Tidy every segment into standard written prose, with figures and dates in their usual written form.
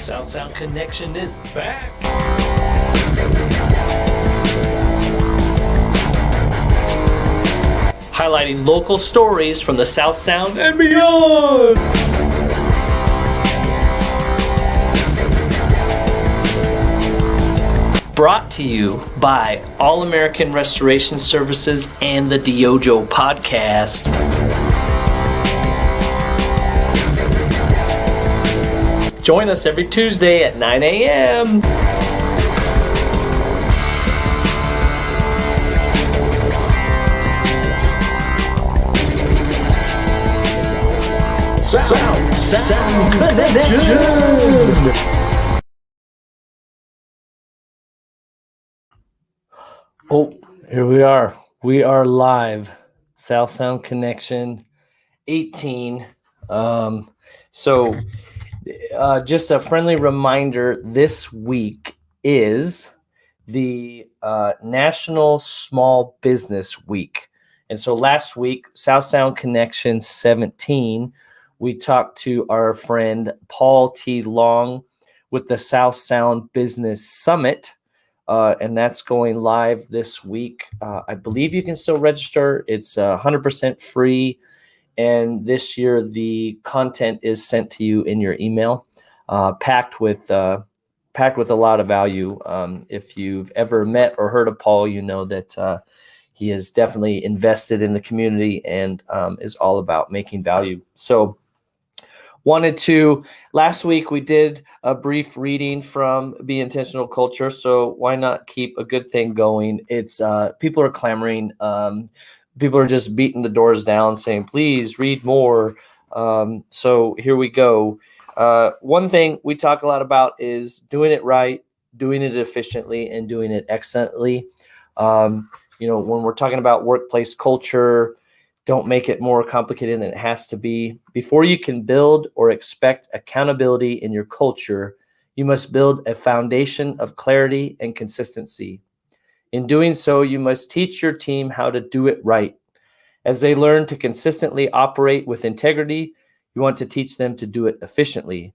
South Sound Connection is back. Highlighting local stories from the South Sound and beyond. Brought to you by All American Restoration Services and the DYOJO podcast. Join us every Tuesday at 9 a.m. Sound Connection. Oh, here we are. We are live. South Sound Connection 18. Just a friendly reminder, this week is the National Small Business Week. And so last week, South Sound Connection 17, we talked to our friend Paul T. Long with the South Sound Business Summit. And that's going live this week. I believe you can still register. It's 100% free. And this year, the content is sent to you in your email, packed with a lot of value. If you've ever met or heard of Paul, you know that he is definitely invested in the community and is all about making value. So last week we did a brief reading from Be Intentional Culture. So why not keep a good thing going? It's people are clamoring. People are just beating the doors down saying, please read more. So here we go. One thing we talk a lot about is doing it right, doing it efficiently, and doing it excellently. When we're talking about workplace culture, don't make it more complicated than it has to be. Before you can build or expect accountability in your culture, you must build a foundation of clarity and consistency. In doing so, you must teach your team how to do it right. As they learn to consistently operate with integrity, you want to teach them to do it efficiently.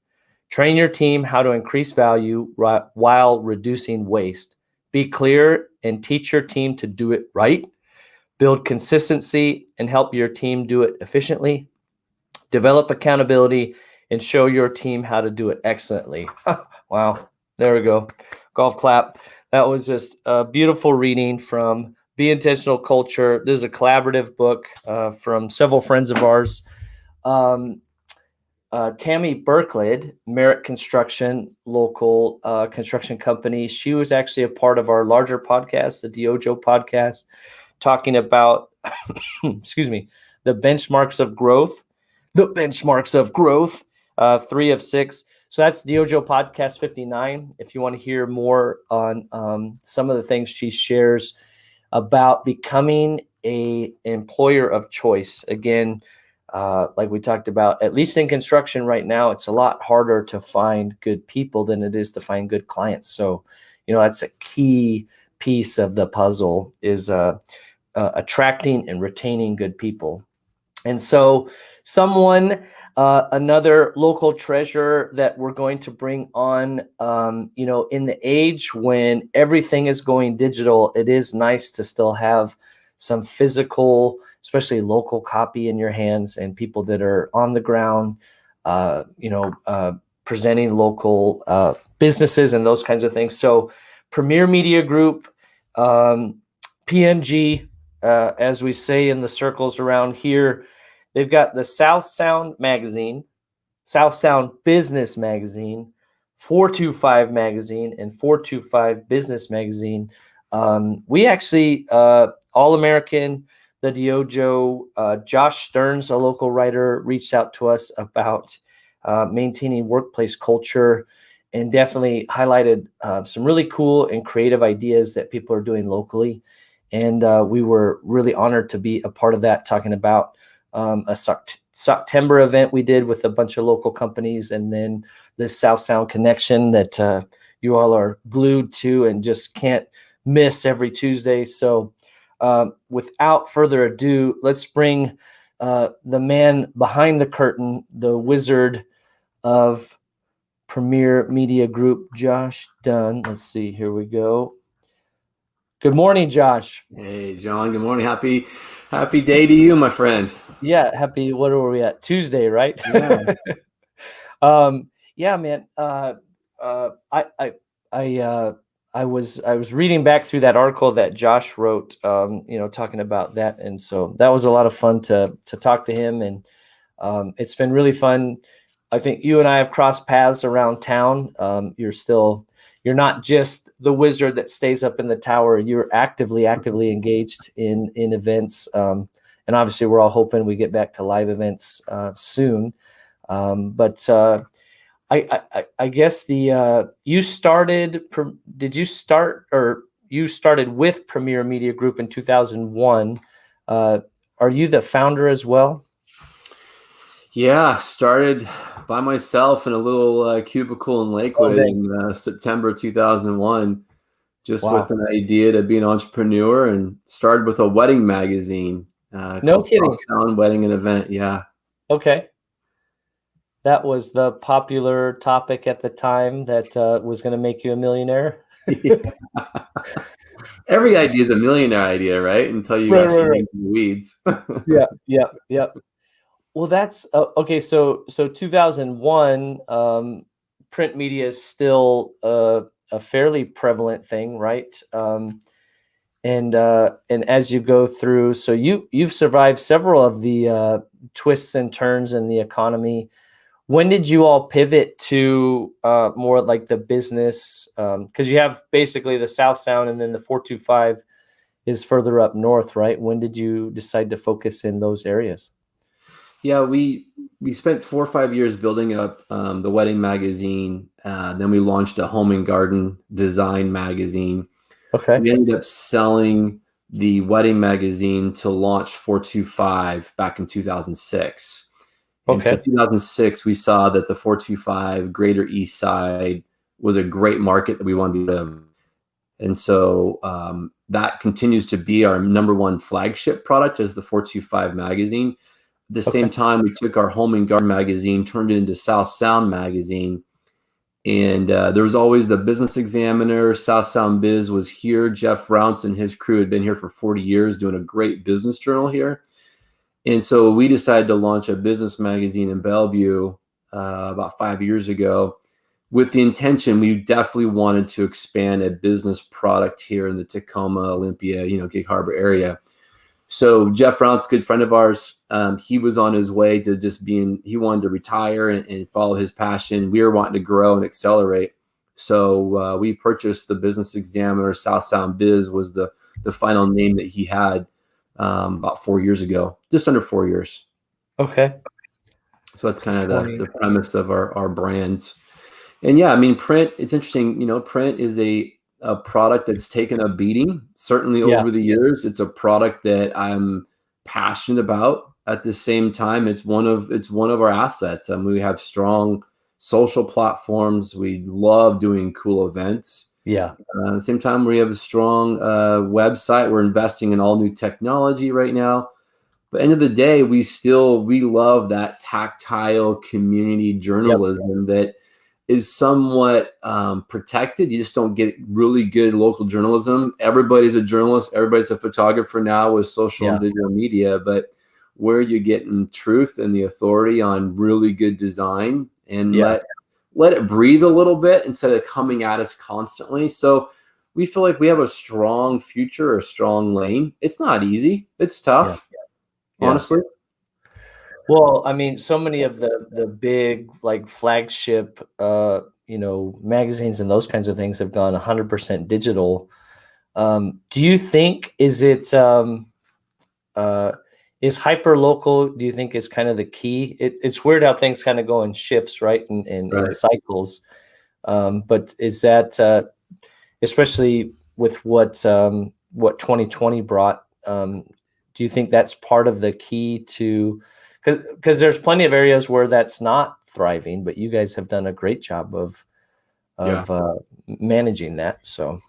Train your team how to increase value while reducing waste. Be clear and teach your team to do it right. Build consistency and help your team do it efficiently. Develop accountability and show your team how to do it excellently. Wow, there we go. Golf clap. That was just a beautiful reading from Be Intentional Culture. This is a collaborative book from several friends of ours. Tammy Berklid, Merritt Construction, local construction company. She was actually a part of our larger podcast, the DYOJO podcast, talking about, the benchmarks of growth. The benchmarks of growth, 3 of 6. So that's the DYOJO Podcast 59. If you want to hear more on some of the things she shares about becoming an employer of choice. Again, like we talked about, at least in construction right now, it's a lot harder to find good people than it is to find good clients. So, that's a key piece of the puzzle is attracting and retaining good people. And so another local treasure that we're going to bring on, in the age when everything is going digital, it is nice to still have some physical, especially local copy in your hands and people that are on the ground, presenting local businesses and those kinds of things. So Premier Media Group, PMG, as we say in the circles around here, they've got the South Sound Magazine, South Sound Business Magazine, 425 Magazine, and 425 Business Magazine. We actually, All American, the DYOJO, Josh Stearns, a local writer, reached out to us about maintaining workplace culture and definitely highlighted some really cool and creative ideas that people are doing locally. And we were really honored to be a part of that, talking about a September event we did with a bunch of local companies, and then this South Sound Connection that you all are glued to and just can't miss every Tuesday. So without further ado, let's bring the man behind the curtain, the wizard of Premier Media Group, Josh Dunn. Let's see. Here we go. Good morning, Josh. Hey, John. Good morning. Happy day to you, my friend. Yeah, happy. What are we at? Tuesday, right? Yeah. Yeah, man. I was reading back through that article that Josh wrote, talking about that, and so that was a lot of fun to talk to him, and it's been really fun. I think you and I have crossed paths around town. You're not just the wizard that stays up in the tower. You're actively engaged in events, and obviously we're all hoping we get back to live events soon. But I guess you started. You started with Premier Media Group in 2001. Are you the founder as well? Yeah, started by myself in a little cubicle in Lakewood in September 2001, just with an idea to be an entrepreneur, and started with a wedding magazine. No kidding. Sound Wedding and Event. Yeah. Okay. That was the popular topic at the time that was going to make you a millionaire. Yeah. Every idea is a millionaire idea, right? Until you actually get in the weeds. Yeah. Well, that's okay. So 2001, print media is still a fairly prevalent thing, right? And as you go through, so you've survived several of the twists and turns in the economy. When did you all pivot to more like the business? Because you have basically the South Sound, and then the 425 is further up north, right? When did you decide to focus in those areas? Yeah, we spent 4 or 5 years building up the wedding magazine. Then we launched a home and garden design magazine. Okay. We ended up selling the wedding magazine to launch 425 back in 2006. And so 2006, we saw that the 425 Greater East Side was a great market that we wanted to live. And so that continues to be our number one flagship product, as the 425 magazine. At the same time, we took our home and garden magazine, turned it into South Sound magazine. And there was always the Business Examiner. South Sound Biz was here. Jeff Rounce and his crew had been here for 40 years doing a great business journal here. And so we decided to launch a business magazine in Bellevue about 5 years ago, with the intention we definitely wanted to expand a business product here in the Tacoma, Olympia, Gig Harbor area. So Jeff Rounce, good friend of ours, he was on his way to he wanted to retire and follow his passion. We were wanting to grow and accelerate. So we purchased the Business Examiner. South Sound Biz was the final name that he had about 4 years ago, just under 4 years. Okay. So that's kind of the premise of our brands. And yeah, I mean, print, it's interesting, print is a product that's taken a beating, certainly over the years. It's a product that I'm passionate about. At the same time, it's one of our assets. We have strong social platforms. We love doing cool events. Yeah. At the same time, we have a strong website. We're investing in all new technology right now. But end of the day, we love that tactile community journalism that is somewhat protected. You just don't get really good local journalism. Everybody's a journalist. Everybody's a photographer now with social and digital media. But where you're getting truth and the authority on really good design, and let it breathe a little bit instead of coming at us constantly. So we feel like we have a strong future, a strong lane. It's not easy. It's tough, honestly. Well, I mean, so many of the big like flagship magazines and those kinds of things have gone 100% digital. Do you think is hyper local? Do you think is kind of the key? It's weird how things kind of go in shifts, right? In cycles. But is that especially with what 2020 brought? Do you think that's part of the key to? Because there's plenty of areas where that's not thriving, but you guys have done a great job of managing that. So,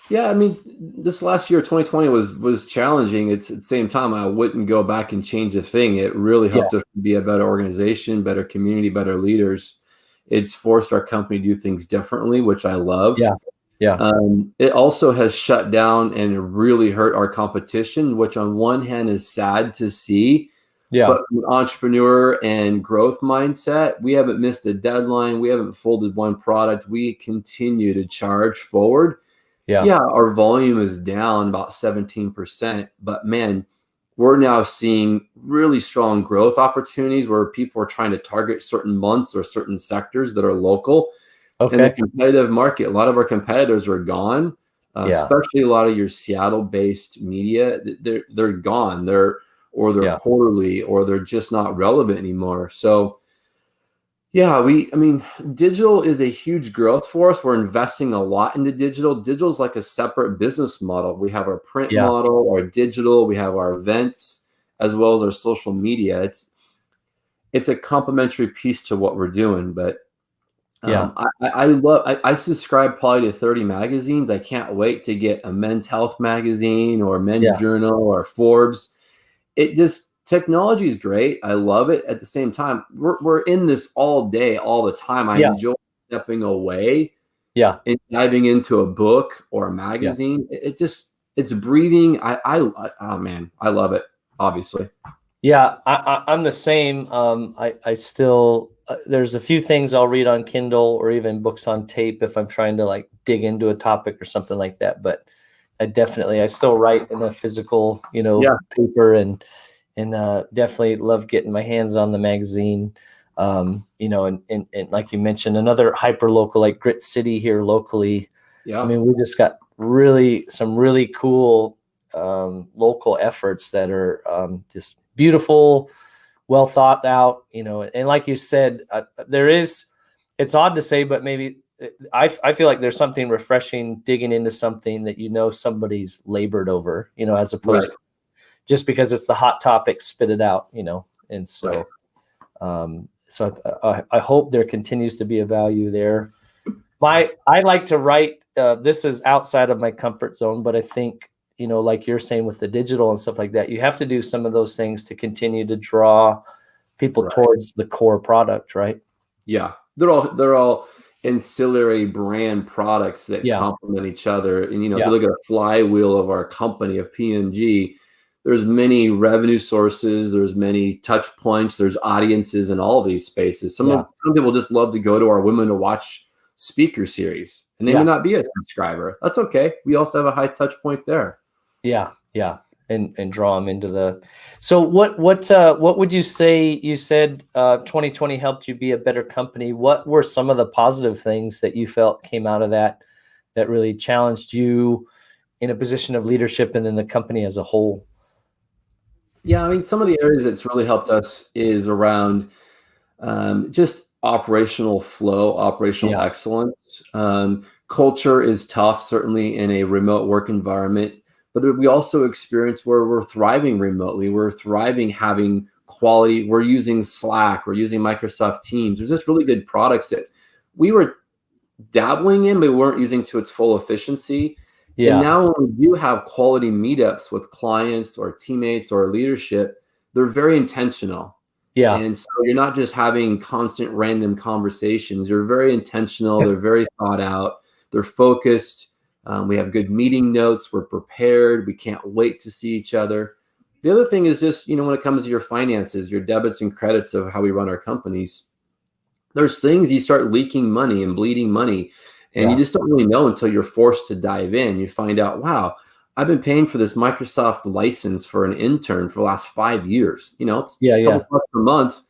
yeah, I mean, this last year, 2020 was challenging. It's at the same time, I wouldn't go back and change a thing. It really helped us to be a better organization, better community, better leaders. It's forced our company to do things differently, which I love. Yeah. Yeah. It also has shut down and really hurt our competition, which on one hand is sad to see. Yeah. But from an entrepreneur and growth mindset, we haven't missed a deadline. We haven't folded one product. We continue to charge forward. Yeah, our volume is down about 17%, but man, we're now seeing really strong growth opportunities where people are trying to target certain months or certain sectors that are local. In the competitive market, a lot of our competitors are gone, especially a lot of your Seattle-based media. They're gone. They're quarterly, or they're just not relevant anymore. So yeah, digital is a huge growth for us. We're investing a lot into digital. Digital is like a separate business model. We have our print model, our digital, we have our events, as well as our social media. It's a complementary piece to what we're doing. But I subscribe probably to 30 magazines. I can't wait to get a Men's Health magazine or Men's Journal or Forbes. Technology is great. I love it. At the same time, we're in this all day, all the time. I enjoy stepping away and diving into a book or a magazine. It's breathing. Oh man, I love it, obviously. Yeah, I'm the same. I still, there's a few things I'll read on Kindle or even books on tape if I'm trying to like dig into a topic or something like that. But I still write in a physical, paper, and definitely love getting my hands on the magazine. And like you mentioned, another hyper local like Grit City here locally. Yeah. I mean, we just got some really cool local efforts that are just beautiful, well thought out, and like you said, it's odd to say, but maybe I feel like there's something refreshing digging into something that somebody's labored over, as opposed to just because it's the hot topic, spit it out, and so I hope there continues to be a value there. I like to write, this is outside of my comfort zone, but I think, like you're saying with the digital and stuff like that, you have to do some of those things to continue to draw people towards the core product, right? Yeah. They're all ancillary brand products that complement each other. And, if you look at a flywheel of our company of P&G, there's many revenue sources, there's many touch points, there's audiences in all of these spaces. Some people just love to go to our Women to Watch speaker series, and they may not be a subscriber. That's okay. We also have a high touch point there. Yeah. And draw them into the. So what would you say? You said 2020 helped you be a better company. What were some of the positive things that you felt came out of that really challenged you in a position of leadership and in the company as a whole? Yeah, some of the areas that's really helped us is around just operational flow, operational excellence. Culture is tough, certainly in a remote work environment, but we also experience where we're thriving remotely. We're thriving having quality. We're using Slack. We're using Microsoft Teams. There's just really good products that we were dabbling in, but we weren't using to its full efficiency. Yeah. And now when we do have quality meetups with clients or teammates or leadership, they're very intentional. Yeah. And so you're not just having constant random conversations. You're very intentional. They're very thought out. They're focused. We have good meeting notes. We're prepared. We can't wait to see each other. The other thing is just, when it comes to your finances, your debits and credits of how we run our companies, there's things you start leaking money and bleeding money. And you just don't really know until you're forced to dive in. You find out, wow, I've been paying for this Microsoft license for an intern for the last 5 years. It's a couple bucks a month.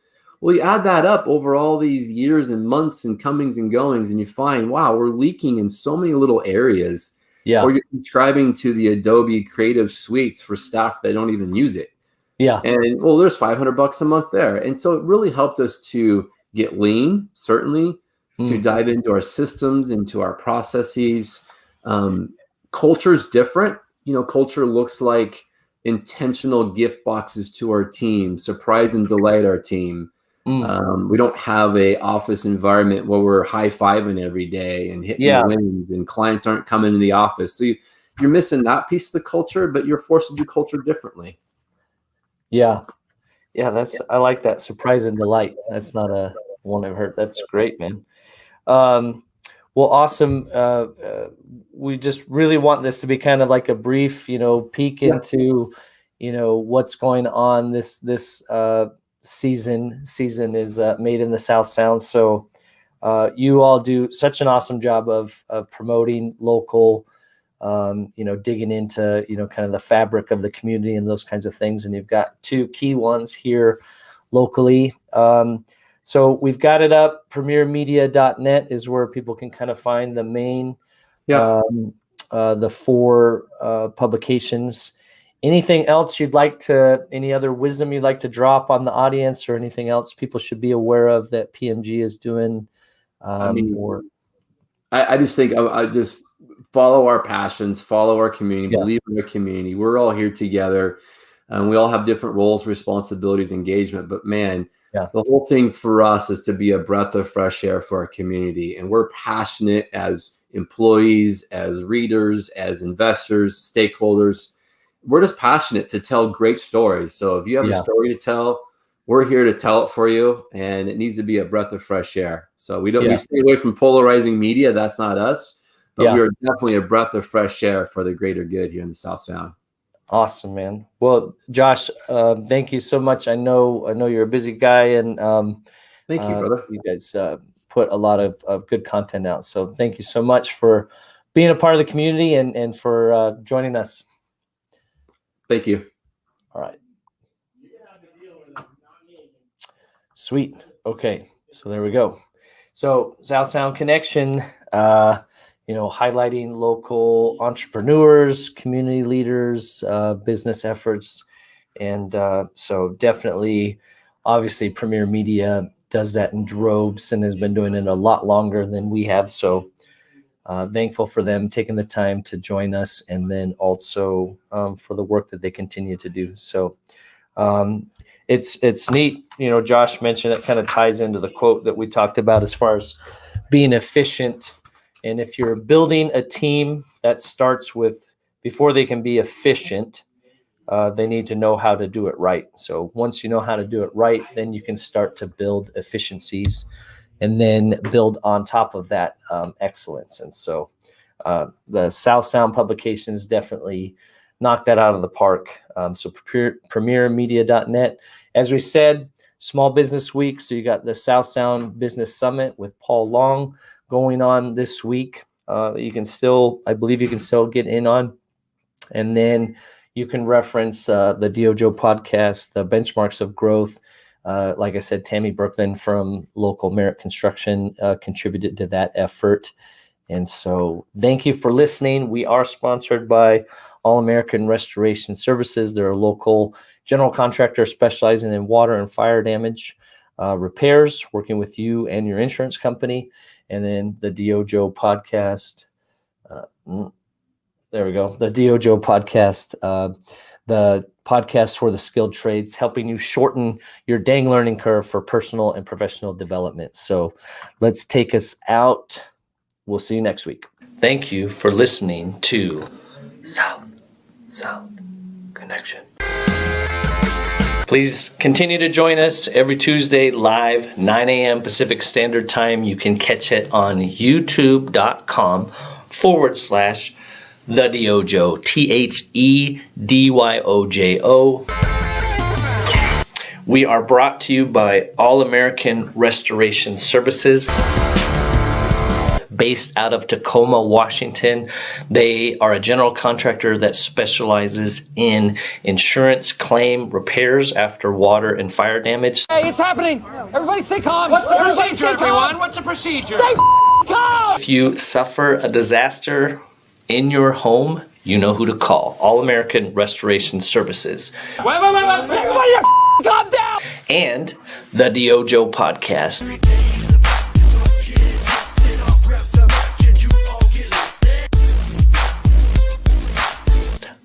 Well, you add that up over all these years and months and comings and goings, and you find, wow, we're leaking in so many little areas. Yeah. Or you're subscribing to the Adobe Creative Suites for staff that don't even use it. Yeah. And well, there's $500 a month there. And so it really helped us to get lean, certainly, to dive into our systems, into our processes. Culture's different. Culture looks like intentional gift boxes to our team, surprise and delight our team. We don't have a office environment where we're high-fiving every day and hitting wins, and clients aren't coming to the office. So you're missing that piece of the culture, but you're forced to do culture differently. Yeah. I like that, surprise and delight. That's not a One I've heard. That's great, man. Well, awesome. We just really want this to be kind of like a brief, peek into, what's going on this season. Season is made in the South Sound. So you all do such an awesome job of promoting local, digging into, kind of the fabric of the community and those kinds of things. And you've got two key ones here locally. So we've got it up. Premiermedia.net is where people can kind of find the main, the 4 publications. Anything else any other wisdom you'd like to drop on the audience, or anything else people should be aware of that PMG is doing? I just think I just follow our passions, follow our community, believe in our community. We're all here together, and we all have different roles, responsibilities, engagement. But man, the whole thing for us is to be a breath of fresh air for our community. And we're passionate as employees, as readers, as investors, stakeholders. We're just passionate to tell great stories. So if you have a story to tell, we're here to tell it for you, and it needs to be a breath of fresh air. So we stay away from polarizing media. That's not us, but we are definitely a breath of fresh air for the greater good here in the South Sound. Awesome, man. Well, Josh, thank you so much. I know you're a busy guy, and thank you, brother. You guys put a lot of good content out. So thank you so much for being a part of the community and for joining us. Thank you. All right. Sweet. Okay. So there we go. So South Sound Connection, highlighting local entrepreneurs, community leaders, business efforts. And so definitely, obviously, Premier Media does that in droves and has been doing it a lot longer than we have. So thankful for them taking the time to join us, and then also for the work that they continue to do. So it's neat. Josh mentioned it kind of ties into the quote that we talked about as far as being efficient. And if you're building a team, that starts with, before they can be efficient, they need to know how to do it right. So once you know how to do it right, then you can start to build efficiencies and then build on top of that excellence. And so the South Sound publications definitely knock that out of the park. So premiermedia.net. As we said, Small Business Week. So you got the South Sound Business Summit with Paul Long going on this week. I believe you can still get in on. And then you can reference the DYOJO podcast, the Benchmarks of Growth. Like I said, Tammy Brooklyn from Local Merit Construction contributed to that effort. And so thank you for listening. We are sponsored by All American Restoration Services. They're a local general contractor specializing in water and fire damage repairs, working with you and your insurance company. And then the DYOJO podcast. There we go. The DYOJO podcast, the podcast for the skilled trades, helping you shorten your dang learning curve for personal and professional development. So let's take us out. We'll see you next week. Thank you for listening to Sound Connection. Please continue to join us every Tuesday live, 9 a.m. Pacific Standard Time. You can catch it on youtube.com/The DYOJO, THEDYOJO. We are brought to you by All American Restoration Services, based out of Tacoma, Washington. They are a general contractor that specializes in insurance claim repairs after water and fire damage. Hey, it's happening! Everybody stay calm! What's the procedure, everyone? What's the procedure? Stay calm! If you suffer a disaster in your home, you know who to call. All American Restoration Services. Wait! Everybody calm down! And the DYOJO podcast.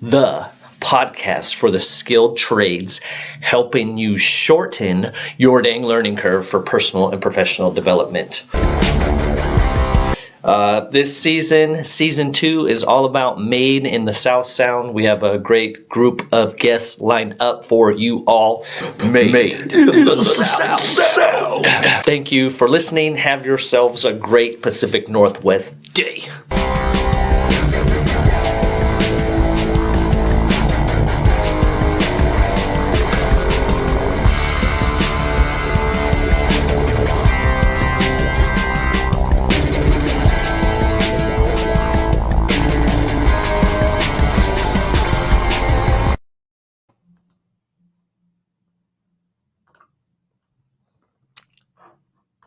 The podcast for the skilled trades, helping you shorten your dang learning curve for personal and professional development. This season 2, is all about Made in the South Sound. We have a great group of guests lined up for you all. Made in the South Sound. Thank you for listening. Have yourselves a great Pacific Northwest day.